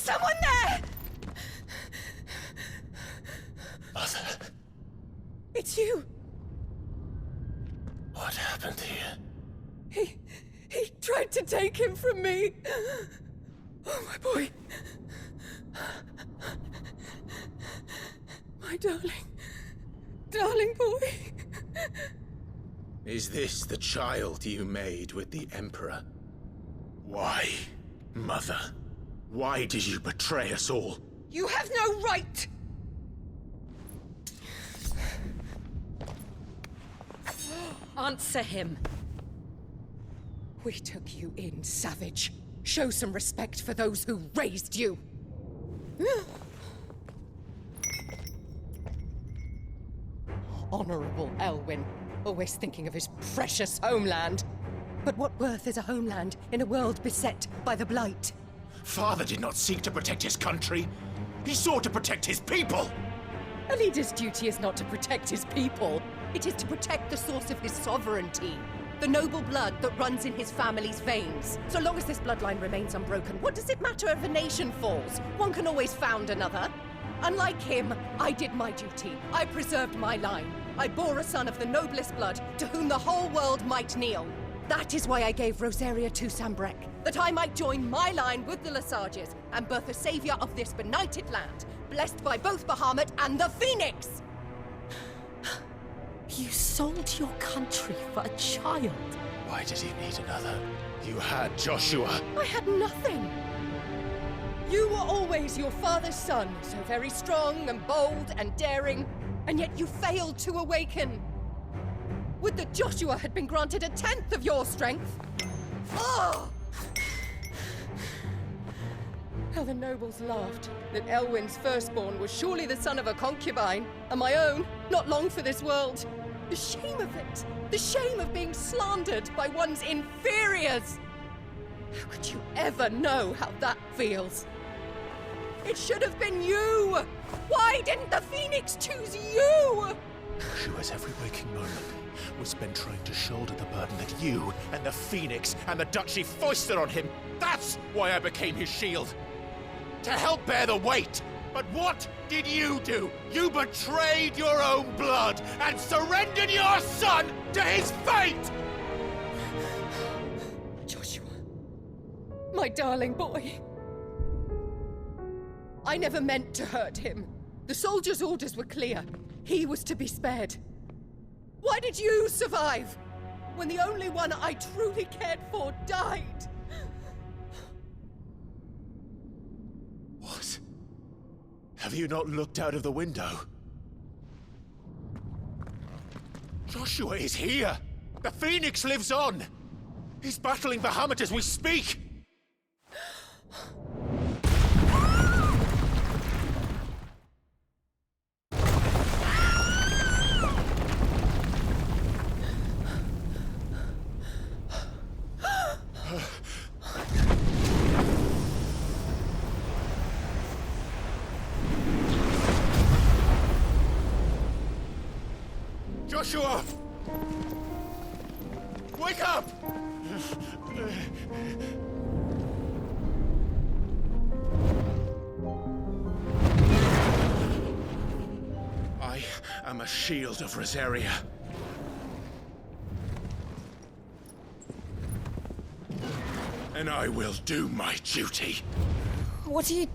someone there! Mother. It's you. What happened here? He tried to take him from me. Oh, my boy. My darling boy. Is this the child you made with the Emperor? Why, Mother? Why did you betray us all? You have no right! Answer him. We took you in, savage. Show some respect for those who raised you. Honorable Elwyn, always thinking of his precious homeland. But what worth is a homeland in a world beset by the Blight? Father did not seek to protect his country. He sought to protect his people. A leader's duty is not to protect his people. It is to protect the source of his sovereignty. The noble blood that runs in his family's veins. So long as this bloodline remains unbroken, what does it matter if a nation falls? One can always found another. Unlike him, I did my duty. I preserved my line. I bore a son of the noblest blood, to whom the whole world might kneel. That is why I gave Rosaria to Sambrek, that I might join my line with the Lesages and birth a savior of this benighted land, blessed by both Bahamut and the Phoenix! You sold your country for a child. Why did he need another? You had Joshua. I had nothing. You were always your father's son, so very strong and bold and daring, and yet you failed to awaken. Would that Joshua had been granted 1/10 of your strength? Oh! How the nobles laughed that Elwyn's firstborn was surely the son of a concubine, and my own, not long for this world. The shame of it! The shame of being slandered by one's inferiors! How could you ever know how that feels? It should have been you! Why didn't the Phoenix choose you? Joshua's every waking moment was spent trying to shoulder the burden that you and the Phoenix and the Duchy foisted on him. That's why I became his shield. To help bear the weight. But what did you do? You betrayed your own blood and surrendered your son to his fate! Joshua, my darling boy. I never meant to hurt him. The soldiers' orders were clear. He was to be spared. Why did you survive when the only one I truly cared for died? What? Have you not looked out of the window? Joshua is here! The Phoenix lives on! He's battling Bahamut as we speak! Joshua! Wake up! I am a shield of Rosaria. And I will do my duty. What are you...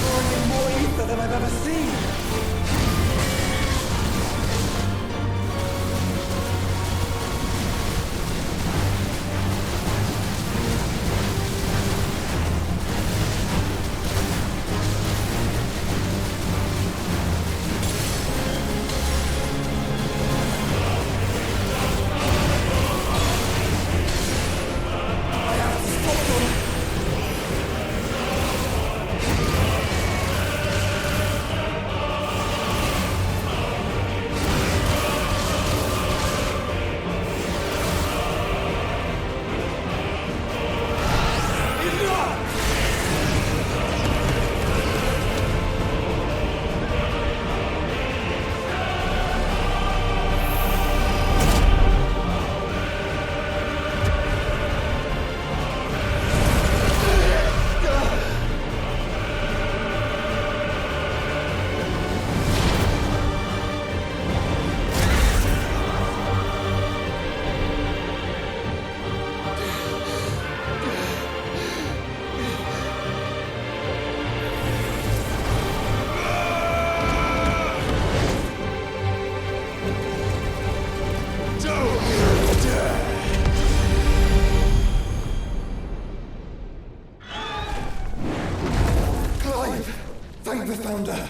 drawing in more ether than I've ever seen. Thank the Founder!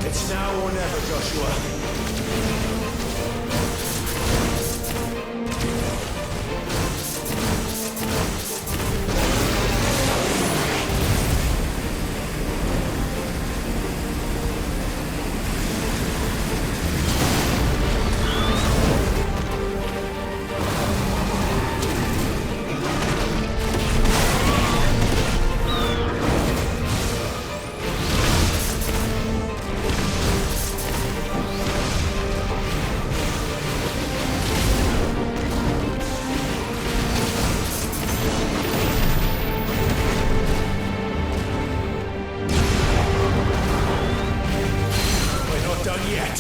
It's now or never, Joshua. We're not done yet.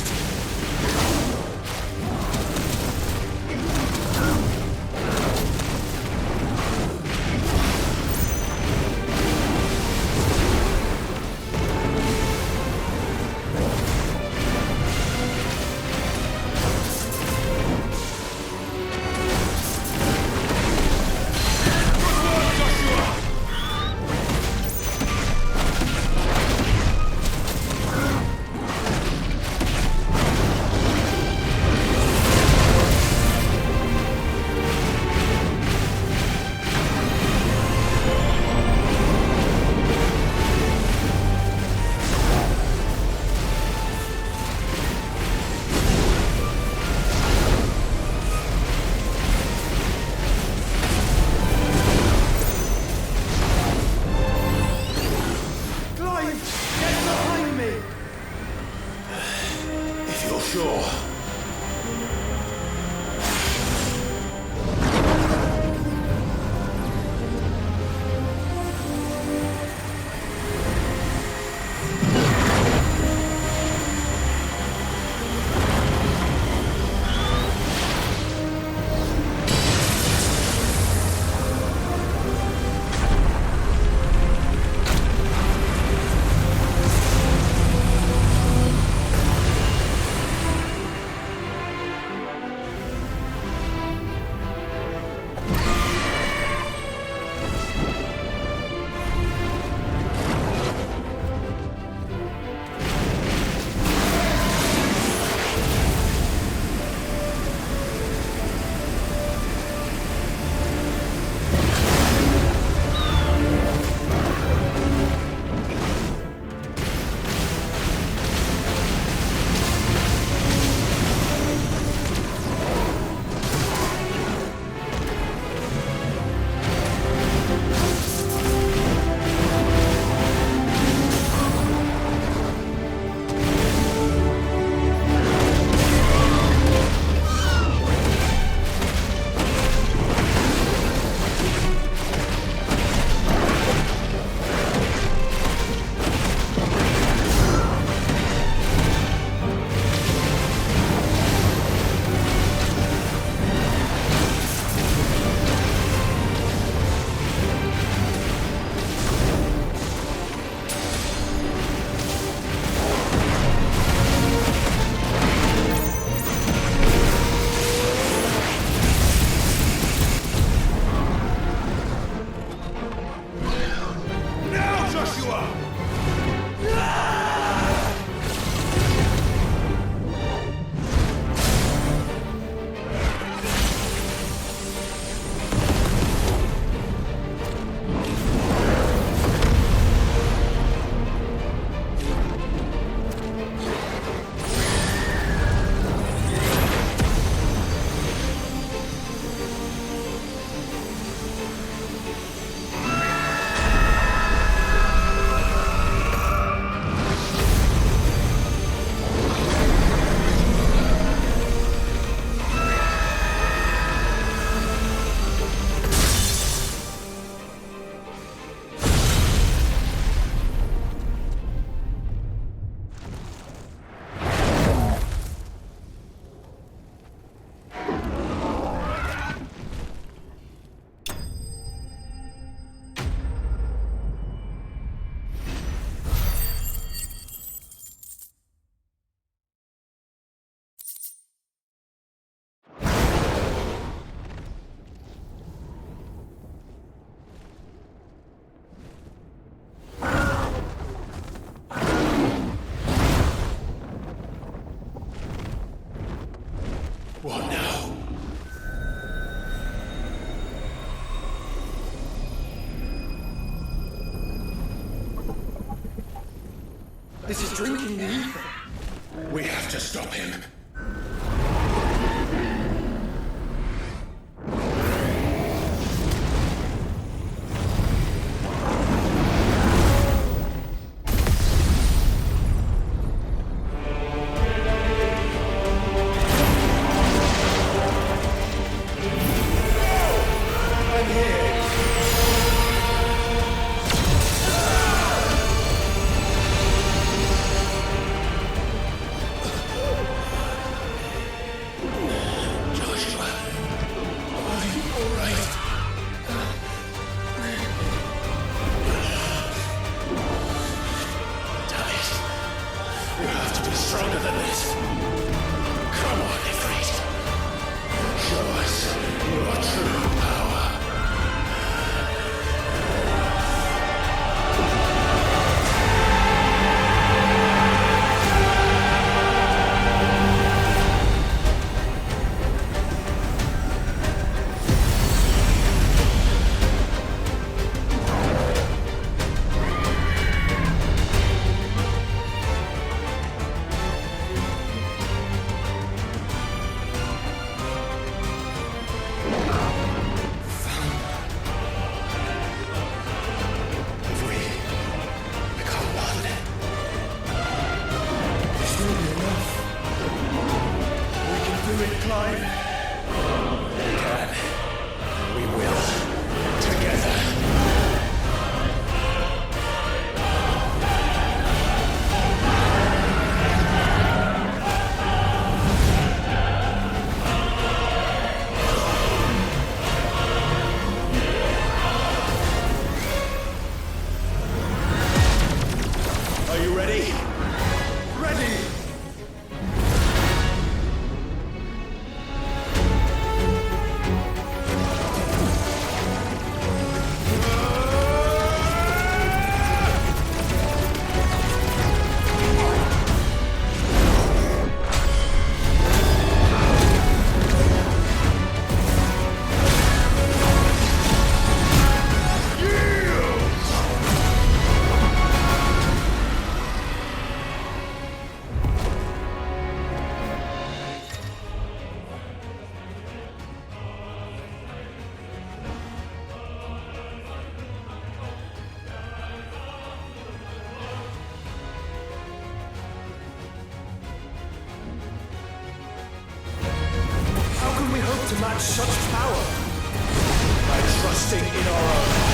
If you're sure. is drinking the ether. We have to stop him. Stronger than this. Come on, Ifrit. Show us your true power. To match such power by trusting in our own.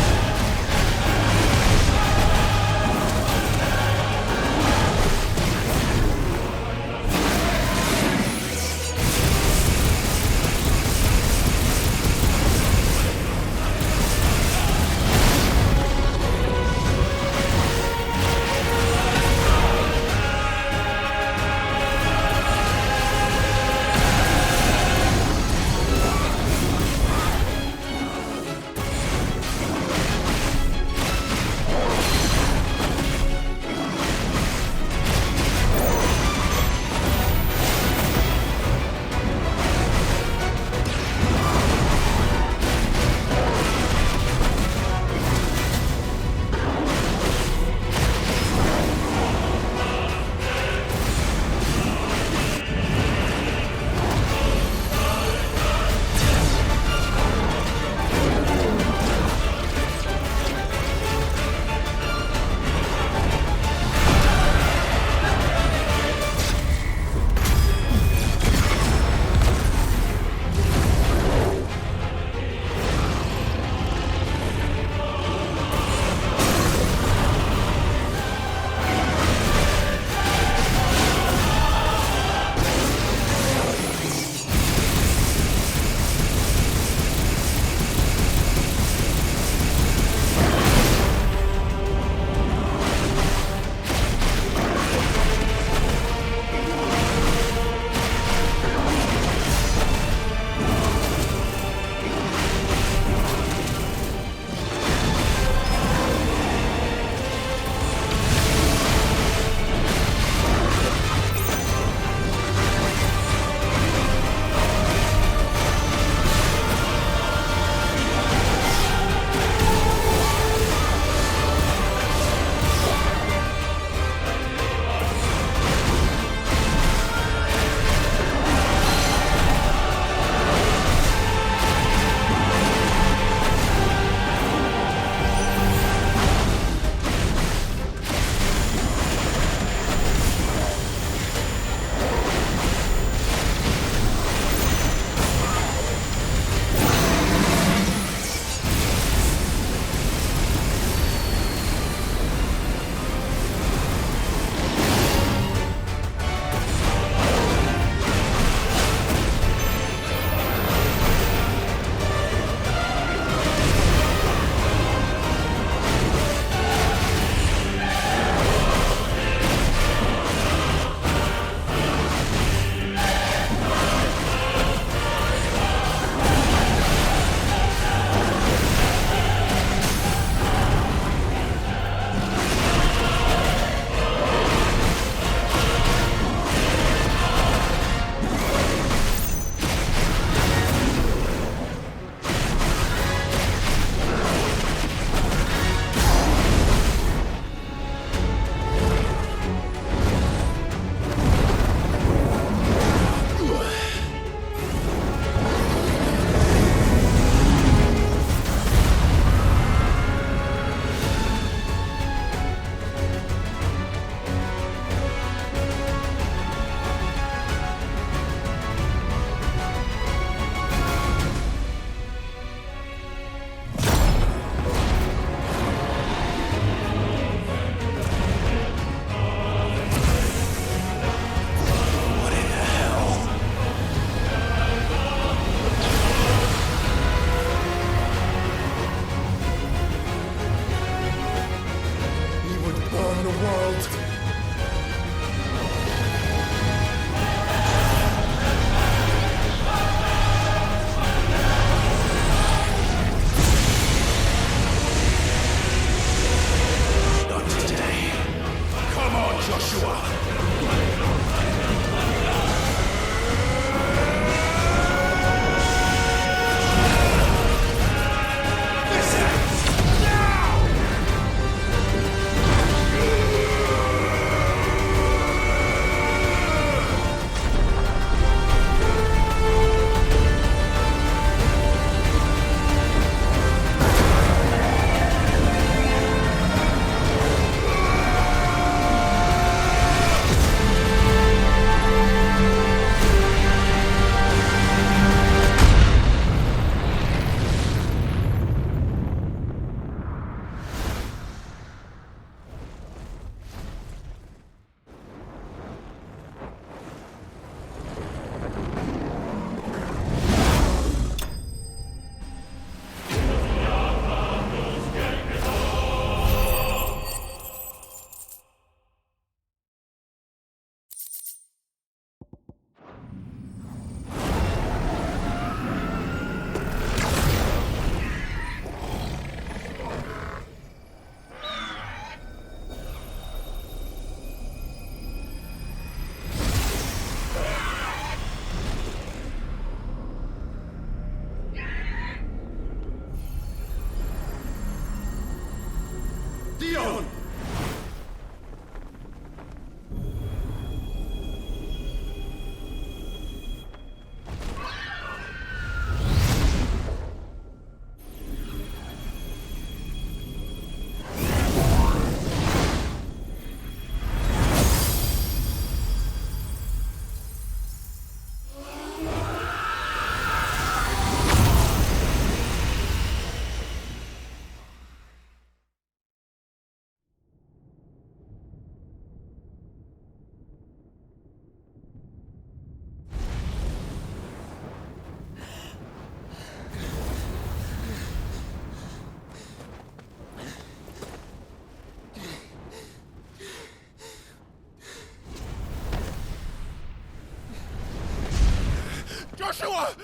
Joshua!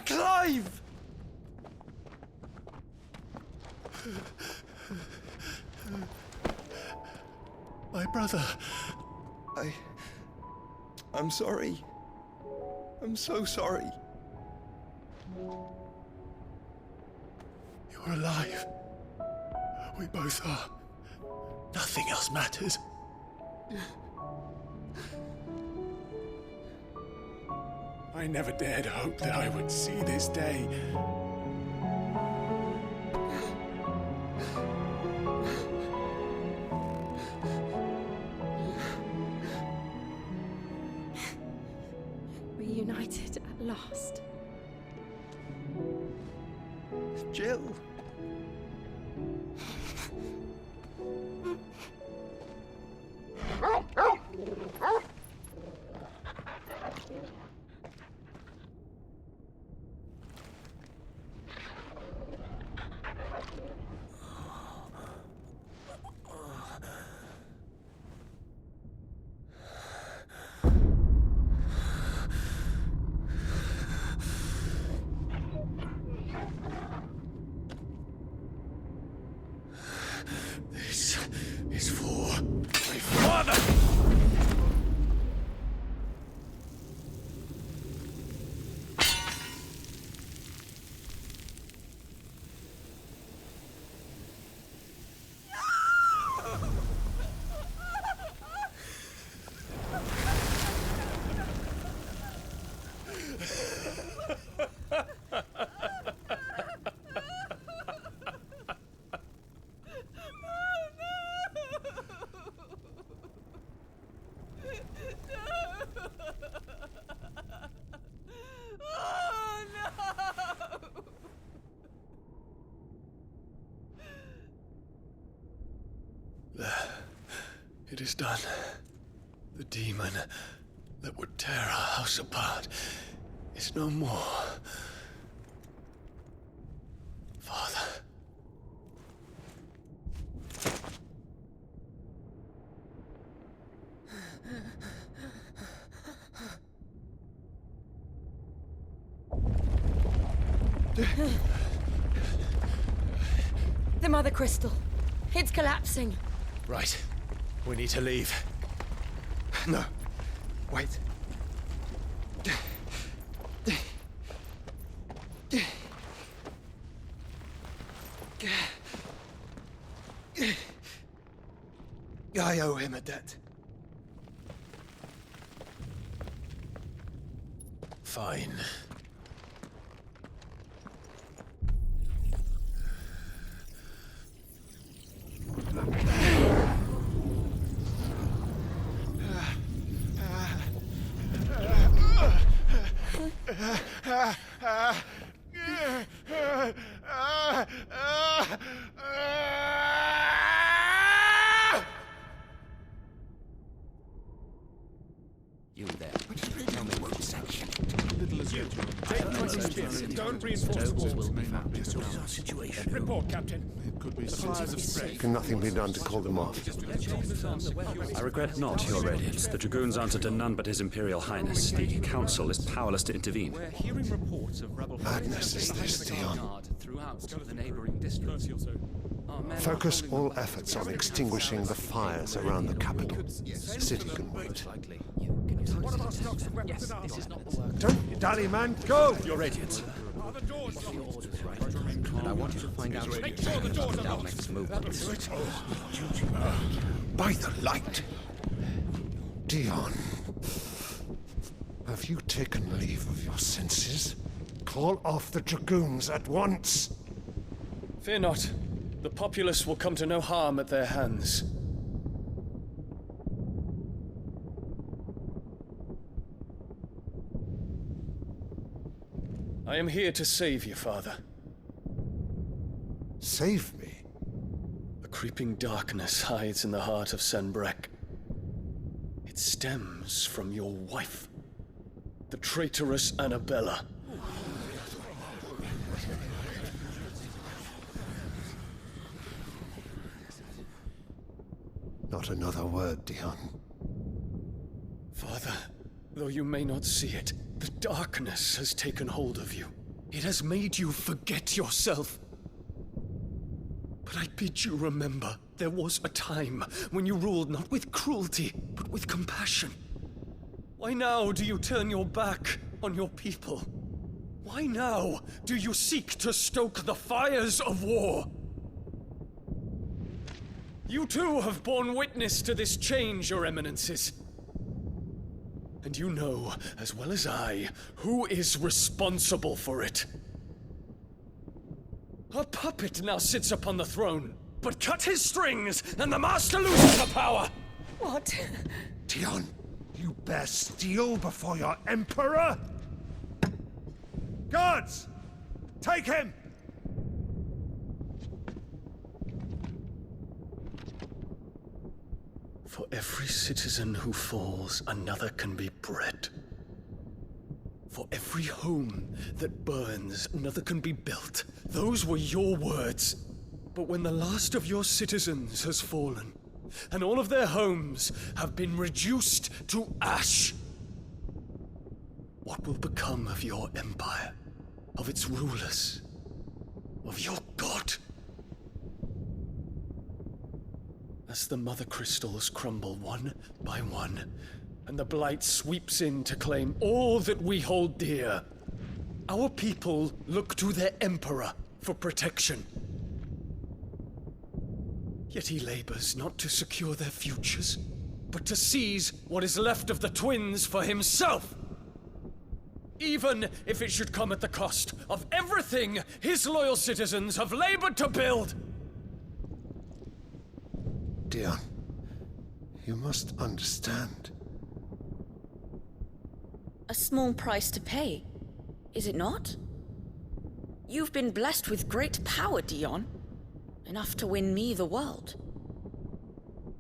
Clive! My brother. I'm sorry. I'm so sorry. You're alive. We both are. Nothing else matters. I never dared hope that I would see this day. Reunited at last. Jill. This is for my father! It is done. The demon that would tear our house apart is no more. Father. The Mother Crystal. It's collapsing. Right. We need to leave. No. Wait. I owe him a debt. Fine. You there. Tell me what section. Don't reinforce the walls. Will be found. What is our situation? Report, Captain. It could be supplies of spray. Can nothing be done to call them off? I regret not, Your Radiance. The Dragoons answer to none but His Imperial Highness. The Council is powerless to intervene. We're hearing reports of rebel Madness is this, Dion. throughout the neighboring districts. Our men Focus are holding all efforts on extinguishing the fires around the capital. The city can wait. One of our stocks of weapons and armor. Don't you dally, man. Go! Your Radiance. Are the doors locked? and I want you to find out Make sure the doors are our locked. next movements. By the light. Dion. Have you taken leave of your senses? Call off the Dragoons at once. Fear not. The populace will come to no harm at their hands. I am here to save you, Father. Save me. A creeping darkness hides in the heart of Senbrek. It stems from your wife, the traitorous Annabella. Not another word, Dion. Father, Though you may not see it, the darkness has taken hold of you. It has made you forget yourself. But I bid you remember, there was a time when you ruled not with cruelty, but with compassion. Why now do you turn your back on your people? Why now do you seek to stoke the fires of war? You too have borne witness to this change, Your Eminences. And you know, as well as I, who is responsible for it. A puppet now sits upon the throne, but cut his strings, and the master loses the power! What? Dion, you bear steel before your emperor? Guards! Take him! For every citizen who falls, another can be bred. For every home that burns, another can be built. Those were your words. But when the last of your citizens has fallen, and all of their homes have been reduced to ash, what will become of your empire, of its rulers, of your god? As the mother crystals crumble one by one, and the blight sweeps in to claim all that we hold dear, our people look to their emperor for protection. Yet he labors not to secure their futures, but to seize what is left of the twins for himself. Even if it should come at the cost of everything his loyal citizens have labored to build. Dion, you must understand. A small price to pay, is it not? You've been blessed with great power, Dion. Enough to win me the world.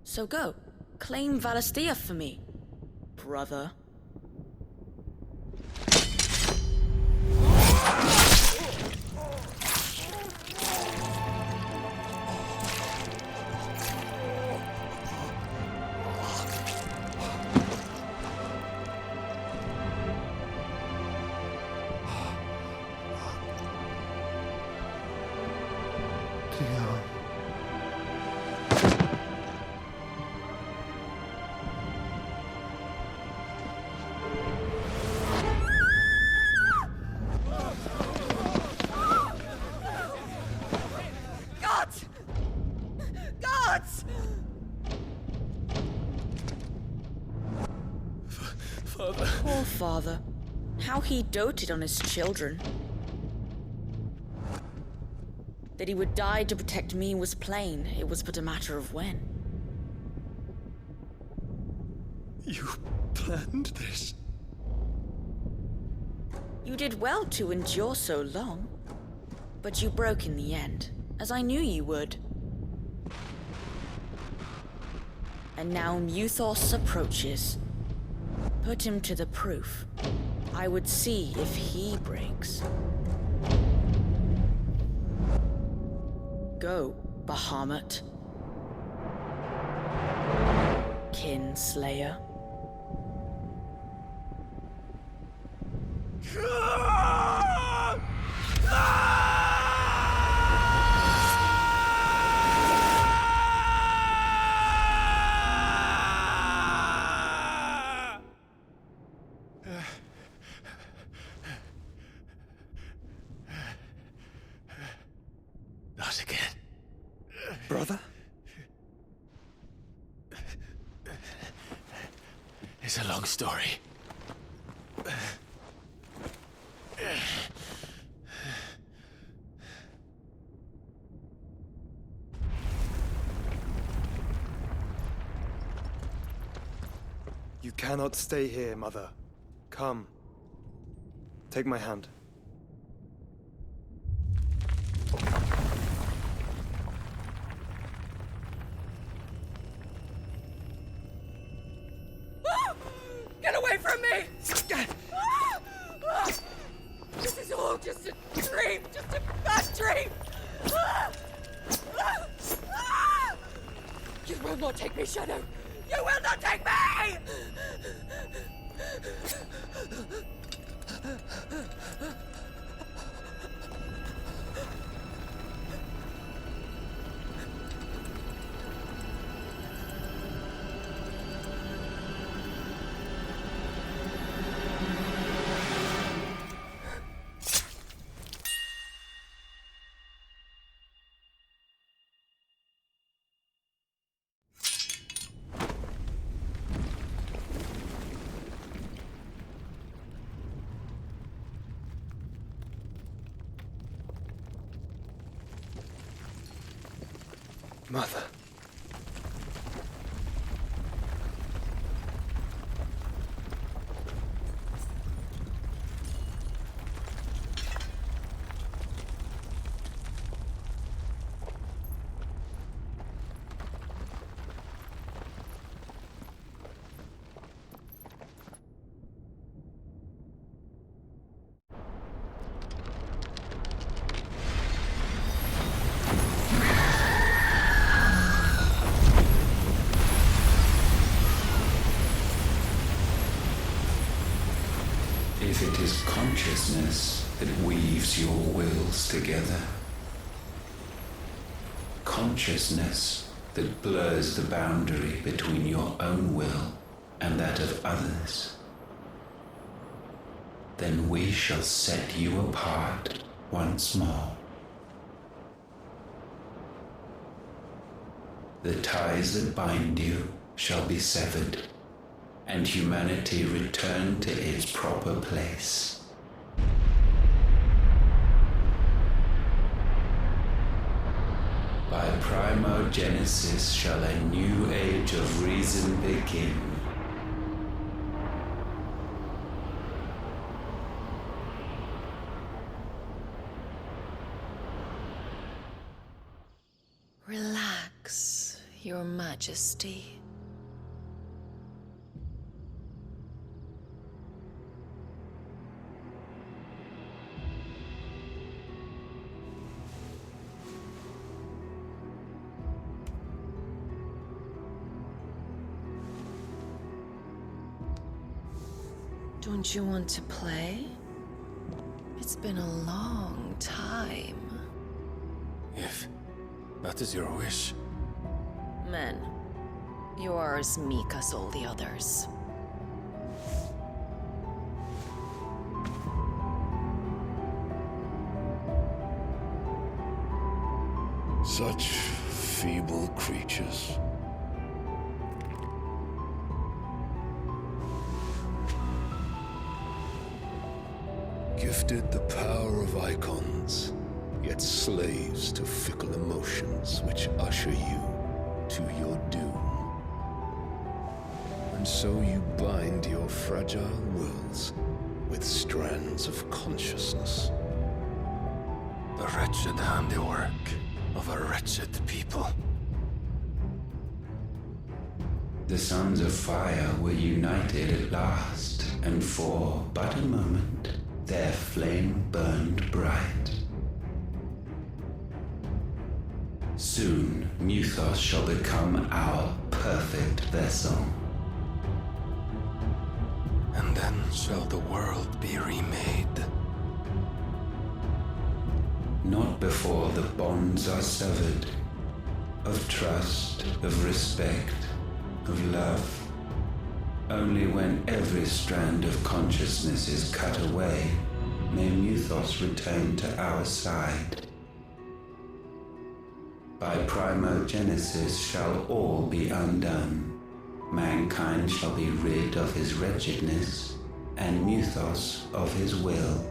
So go, claim Valisthea for me, brother. Dion. Guards! Guards! Father. Poor father. How he doted on his children. That he would die to protect me was plain. It was but a matter of when. You planned this? You did well to endure so long. But you broke in the end, as I knew you would. And now Muthos approaches. Put him to the proof. I would see if he breaks. Go, Bahamut. Kinslayer. Not again. Brother? It's a long story. You cannot stay here, Mother. Come. Take my hand. Get away from me! This is all just a dream, just a bad dream! You will not take me, Shadow! You will not take me! Mother. If it is consciousness that weaves your wills together, consciousness that blurs the boundary between your own will and that of others, then we shall set you apart once more. The ties that bind you shall be severed, and humanity return to its proper place. By primogenesis shall a new age of reason begin. Relax, Your Majesty. Don't you want to play? It's been a long time. If that is your wish. Men, you are as meek as all the others. Such feeble creatures. Gifted the power of icons, yet slaves to fickle emotions which usher you to your doom. And so you bind your fragile wills with strands of consciousness. The wretched handiwork of a wretched people. The sons of fire were united at last, and for but a moment their flame burned bright. Soon, Muthos shall become our perfect vessel. And then shall the world be remade. Not before the bonds are severed, of trust, of respect, of love. Only when every strand of consciousness is cut away, may Muthos return to our side. By primogenesis shall all be undone. Mankind shall be rid of his wretchedness, and Muthos of his will.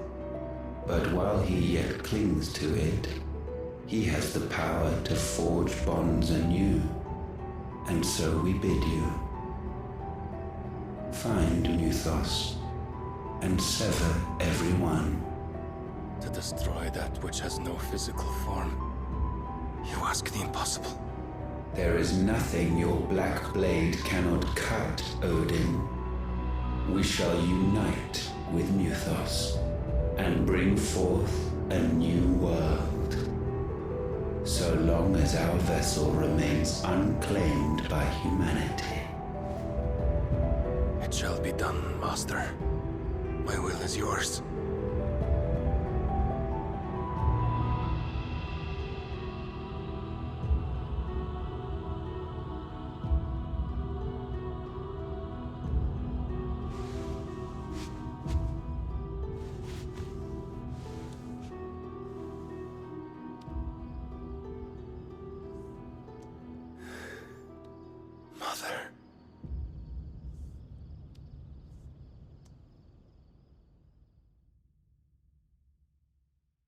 But while he yet clings to it, he has the power to forge bonds anew. And so we bid you, find Muthos, and sever every one. To destroy that which has no physical form. You ask the impossible. There is nothing your black blade cannot cut, Odin. We shall unite with Muthos, and bring forth a new world. So long as our vessel remains unclaimed by humanity. It shall be done, Master. My will is yours.